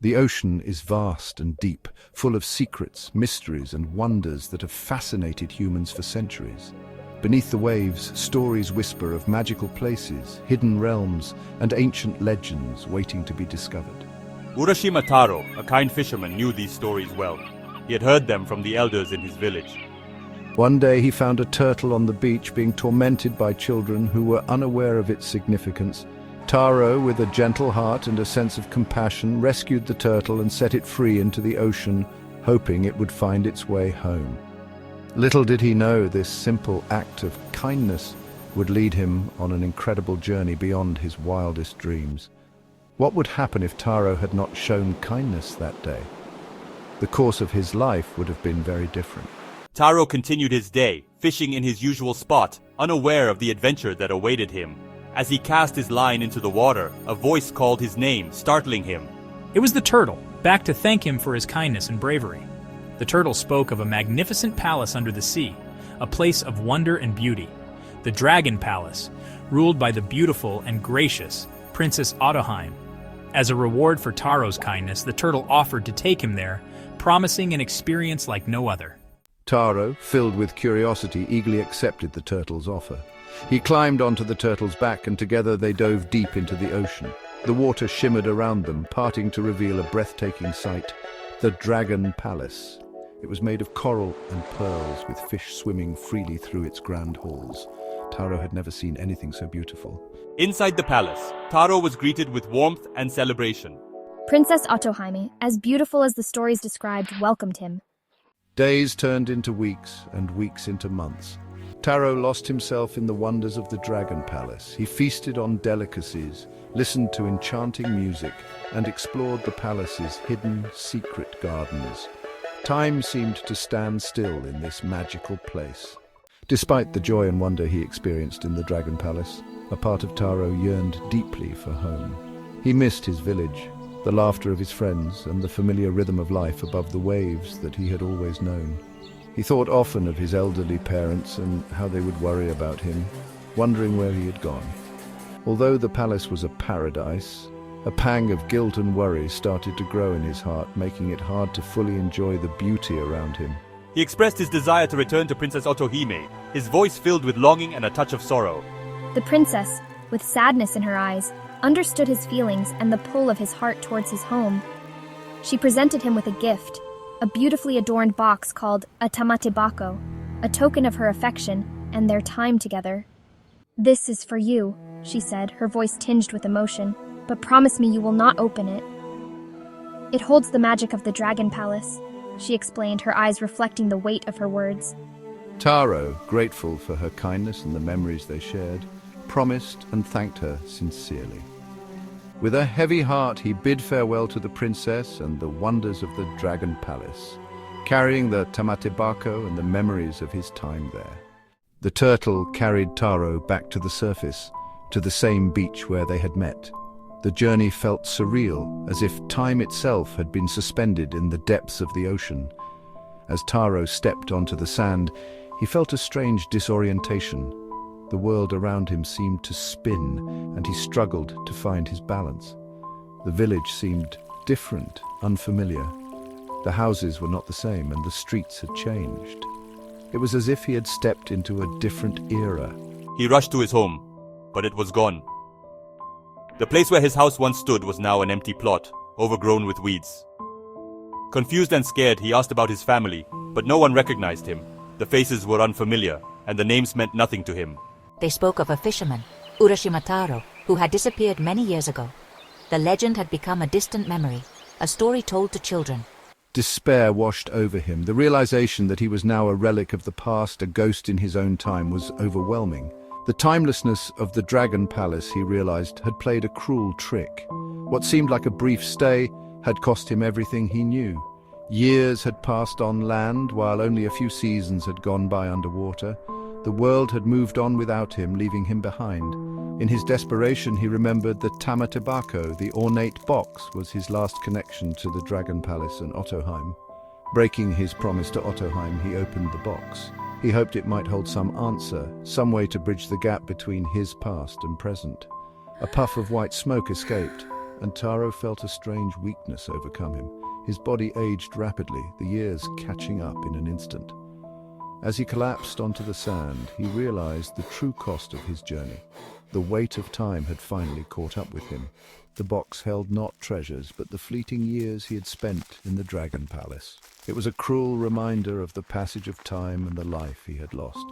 The ocean is vast and deep, full of secrets, mysteries, and wonders that have fascinated humans for centuries. Beneath the waves, stories whisper of magical places, hidden realms, and ancient legends waiting to be discovered. Urashima Taro, a kind fisherman, knew these stories well. He had heard them from the elders in his village. One day he found a turtle on the beach being tormented by children who were unaware of its significance. Taro, with a gentle heart and a sense of compassion, rescued the turtle and set it free into the ocean, hoping it would find its way home. Little did he know this simple act of kindness would lead him on an incredible journey beyond his wildest dreams. What would happen if Taro had not shown kindness that day? The course of his life would have been very different. Taro continued his day, fishing in his usual spot, unaware of the adventure that awaited him. As he cast his line into the water, a voice called his name, startling him. It was the turtle, back to thank him for his kindness and bravery. The turtle spoke of a magnificent palace under the sea, a place of wonder and beauty. The Dragon Palace, ruled by the beautiful and gracious Princess Otoheim. As a reward for Taro's kindness, the turtle offered to take him there, promising an experience like no other. Taro, filled with curiosity, eagerly accepted the turtle's offer. He climbed onto the turtle's back and together they dove deep into the ocean. The water shimmered around them, parting to reveal a breathtaking sight, the Dragon Palace. It was made of coral and pearls, with fish swimming freely through its grand halls. Taro had never seen anything so beautiful. Inside the palace, Taro was greeted with warmth and celebration. Princess Otoheim, as beautiful as the stories described, welcomed him. Days turned into weeks, and weeks into months. Taro lost himself in the wonders of the Dragon Palace. He feasted on delicacies, listened to enchanting music, and explored the palace's hidden, secret gardens. Time seemed to stand still in this magical place. Despite the joy and wonder he experienced in the Dragon Palace, a part of Taro yearned deeply for home. He missed his village, the laughter of his friends, and the familiar rhythm of life above the waves that he had always known. He thought often of his elderly parents and how they would worry about him, wondering where he had gone. Although the palace was a paradise, a pang of guilt and worry started to grow in his heart, making it hard to fully enjoy the beauty around him. He expressed his desire to return to Princess Otohime, his voice filled with longing and a touch of sorrow. The princess, with sadness in her eyes, understood his feelings and the pull of his heart towards his home. She presented him with a gift, a beautifully adorned box called a tamatebako, a token of her affection and their time together. "This is for you," she said, her voice tinged with emotion, "but promise me you will not open it." "It holds the magic of the Dragon Palace," she explained, her eyes reflecting the weight of her words. Taro, grateful for her kindness and the memories they shared, promised and thanked her sincerely. With a heavy heart, he bid farewell to the princess and the wonders of the Dragon Palace, carrying the tamatebako and the memories of his time there. The turtle carried Taro back to the surface, to the same beach where they had met. The journey felt surreal, as if time itself had been suspended in the depths of the ocean. As Taro stepped onto the sand, he felt a strange disorientation. The world around him seemed to spin, and he struggled to find his balance. The village seemed different, unfamiliar. The houses were not the same, and the streets had changed. It was as if he had stepped into a different era. He rushed to his home, but it was gone. The place where his house once stood was now an empty plot, overgrown with weeds. Confused and scared, he asked about his family, but no one recognized him. The faces were unfamiliar, and the names meant nothing to him. They spoke of a fisherman, Urashima Taro, who had disappeared many years ago. The legend had become a distant memory, a story told to children. Despair washed over him. The realization that he was now a relic of the past, a ghost in his own time, was overwhelming. The timelessness of the Dragon Palace, he realized, had played a cruel trick. What seemed like a brief stay had cost him everything he knew. Years had passed on land, while only a few seasons had gone by underwater. The world had moved on without him, leaving him behind. In his desperation, he remembered that tamatebako, the ornate box, was his last connection to the Dragon Palace and Otoheim. Breaking his promise to Otoheim, he opened the box. He hoped it might hold some answer, some way to bridge the gap between his past and present. A puff of white smoke escaped, and Taro felt a strange weakness overcome him. His body aged rapidly, the years catching up in an instant. As he collapsed onto the sand, he realized the true cost of his journey. The weight of time had finally caught up with him. The box held not treasures, but the fleeting years he had spent in the Dragon Palace. It was a cruel reminder of the passage of time and the life he had lost.